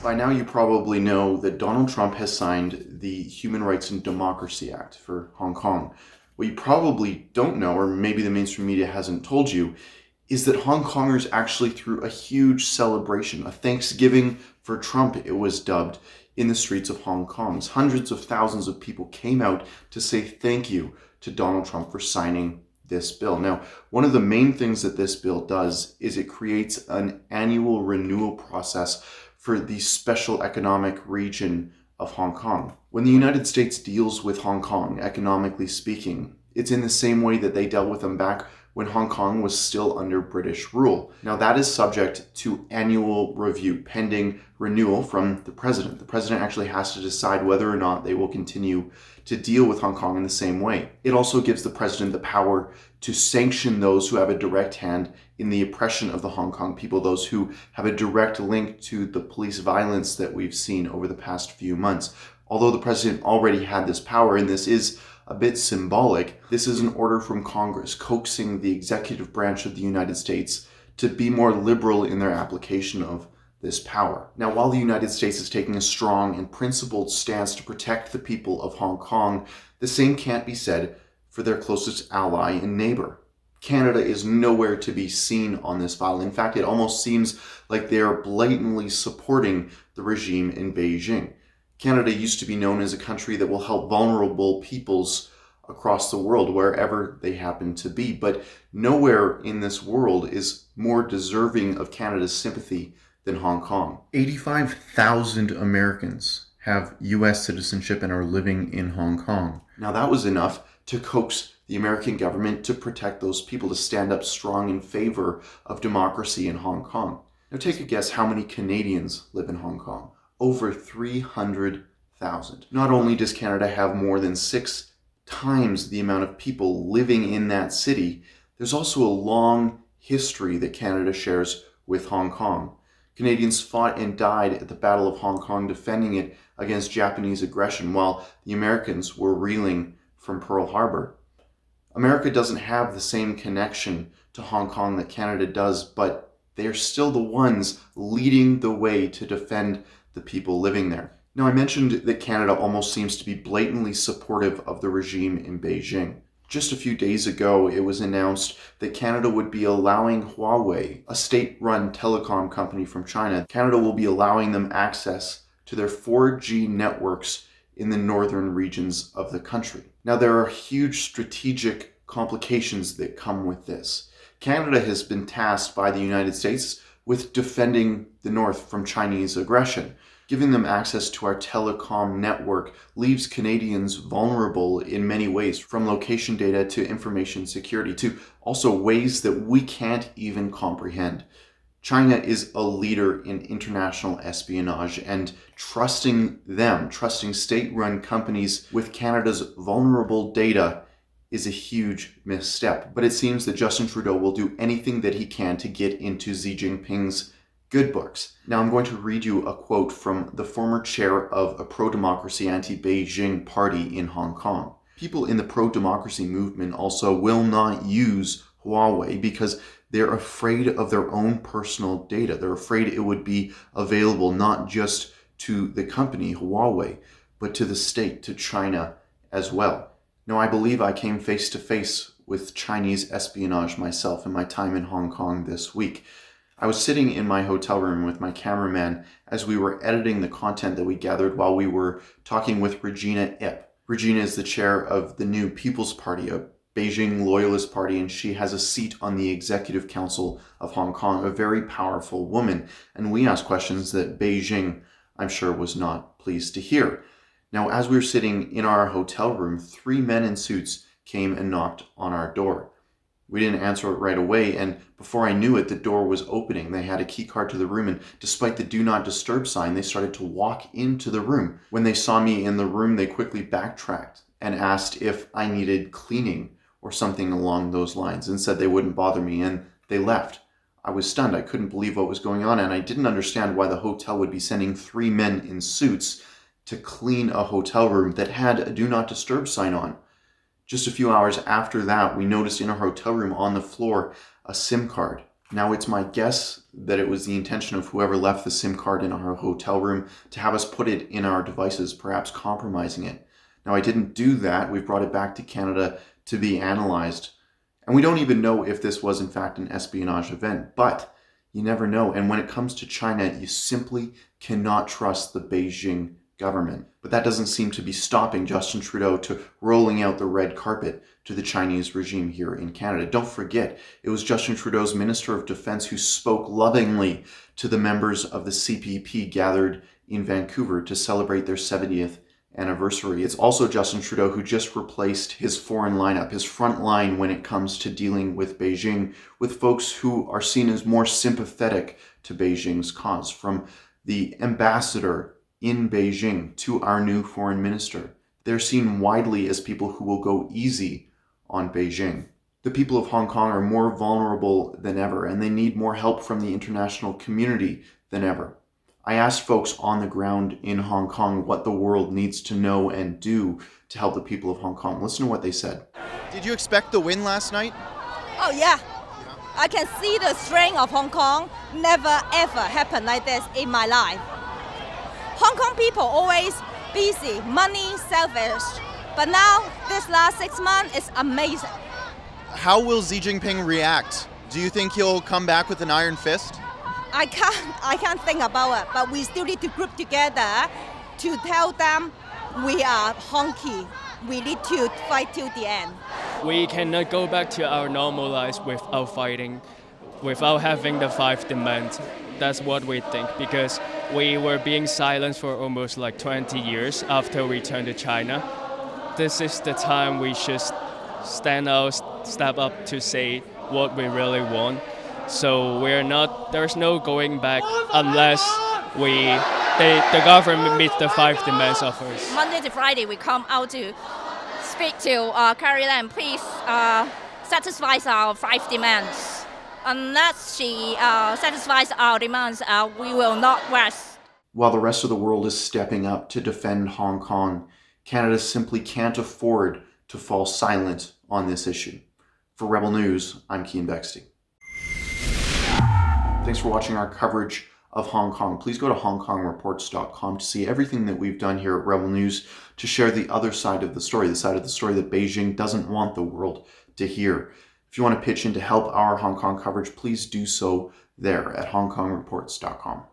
By now you probably know that Donald Trump has signed the Human Rights and Democracy Act for Hong Kong. What you probably don't know, or maybe the mainstream media hasn't told you, is that Hong Kongers actually threw a huge celebration, a Thanksgiving for Trump it was dubbed, in the streets of Hong Kong. Hundreds of thousands of people came out to say thank you to Donald Trump for signing this bill. Now, one of the main things that this bill does is it creates an annual renewal process for the special economic region of Hong Kong. When the United States deals with Hong Kong, economically speaking, it's in the same way that they dealt with them back when Hong Kong was still under British rule. Now that is subject to annual review, pending renewal from the president. The president actually has to decide whether or not they will continue to deal with Hong Kong in the same way. It also gives the president the power to sanction those who have a direct hand in the oppression of the Hong Kong people, those who have a direct link to the police violence that we've seen over the past few months. Although the president already had this power, and this is a bit symbolic, this is an order from Congress coaxing the executive branch of the United States to be more liberal in their application of this power. Now, while the United States is taking a strong and principled stance to protect the people of Hong Kong, the same can't be said for their closest ally and neighbor. Canada is nowhere to be seen on this file. In fact, it almost seems like they are blatantly supporting the regime in Beijing. Canada used to be known as a country that will help vulnerable peoples across the world, wherever they happen to be. But nowhere in this world is more deserving of Canada's sympathy than Hong Kong. 85,000 Americans have U.S. citizenship and are living in Hong Kong. Now that was enough to coax the American government to protect those people, to stand up strong in favor of democracy in Hong Kong. Now take a guess how many Canadians live in Hong Kong. Over 300,000. Not only does Canada have more than 6 times the amount of people living in that city, there's also a long history that Canada shares with Hong Kong. Canadians fought and died at the Battle of Hong Kong defending it against Japanese aggression, while the Americans were reeling from Pearl Harbor. America doesn't have the same connection to Hong Kong that Canada does, but they are still the ones leading the way to defend the people living there. Now, I mentioned that Canada almost seems to be blatantly supportive of the regime in Beijing. Just a few days ago, it was announced that Canada would be allowing Huawei, a state-run telecom company from China, Canada will be allowing them access to their 4G networks in the northern regions of the country. Now, there are huge strategic complications that come with this. Canada has been tasked by the United States with defending the North from Chinese aggression. Giving them access to our telecom network leaves Canadians vulnerable in many ways, from location data to information security, to also ways that we can't even comprehend. China is a leader in international espionage, and trusting state-run companies with Canada's vulnerable data is a huge misstep. But it seems that Justin Trudeau will do anything that he can to get into Xi Jinping's good books. Now I'm going to read you a quote from the former chair of a pro-democracy anti-Beijing party in Hong Kong. People in the pro-democracy movement also will not use Huawei because they're afraid of their own personal data. They're afraid it would be available not just to the company Huawei, but to the state, to China as well. Now, I believe I came face to face with Chinese espionage myself in my time in Hong Kong this week. I was sitting in my hotel room with my cameraman as we were editing the content that we gathered while we were talking with Regina Ip. Regina is the chair of the new People's Party, a Beijing loyalist party, and she has a seat on the Executive Council of Hong Kong, a very powerful woman. And we asked questions that Beijing, I'm sure, was not pleased to hear. Now, as we were sitting in our hotel room, 3 men in suits came and knocked on our door. We didn't answer it right away, and before I knew it, the door was opening. They had a key card to the room, and despite the do not disturb sign, they started to walk into the room. When they saw me in the room, they quickly backtracked and asked if I needed cleaning or something along those lines, and said they wouldn't bother me, and they left. I was stunned. I couldn't believe what was going on, and I didn't understand why the hotel would be sending 3 men in suits to clean a hotel room that had a do not disturb sign on. Just a few hours after that, we noticed in our hotel room on the floor a SIM card. Now, it's my guess that it was the intention of whoever left the SIM card in our hotel room to have us put it in our devices, perhaps compromising it. Now, I didn't do that. We've brought it back to Canada to be analyzed. And we don't even know if this was in fact an espionage event, but you never know. And when it comes to China, you simply cannot trust the Beijing government. But that doesn't seem to be stopping Justin Trudeau to rolling out the red carpet to the Chinese regime here in Canada. Don't forget, it was Justin Trudeau's Minister of Defense who spoke lovingly to the members of the CPP gathered in Vancouver to celebrate their 70th anniversary. It's also Justin Trudeau who just replaced his foreign lineup, his front line when it comes to dealing with Beijing, with folks who are seen as more sympathetic to Beijing's cause, from the ambassador in Beijing to our new foreign minister. They're seen widely as people who will go easy on Beijing. The people of Hong Kong are more vulnerable than ever, and they need more help from the international community than ever. I asked folks on the ground in Hong Kong what the world needs to know and do to help the people of Hong Kong. Listen to what they said. Did you expect the win last night? Oh yeah. I can see the strength of Hong Kong. Never ever happened like this in my life. Hong Kong people always busy, money, selfish. But now, this last 6 months is amazing. How will Xi Jinping react? Do you think he'll come back with an iron fist? I can't think about it, but we still need to group together to tell them we are honky. We need to fight till the end. We cannot go back to our normal lives without fighting, without having the 5 demands. That's what we think, because we were being silenced for almost like 20 years after we returned to China. This is the time we should stand out, step up to say what we really want. So there's no going back unless the government meets the 5 demands of us. Monday to Friday, we come out to speak to Carrie Lam. Please satisfy our 5 demands. Unless she satisfies our demands, we will not rest. While the rest of the world is stepping up to defend Hong Kong, Canada simply can't afford to fall silent on this issue. For Rebel News, I'm Keean Bexte. Thanks for watching our coverage of Hong Kong. Please go to hongkongreports.com to see everything that we've done here at Rebel News to share the other side of the story, the side of the story that Beijing doesn't want the world to hear. If you want to pitch in to help our Hong Kong coverage, please do so there at hongkongreports.com.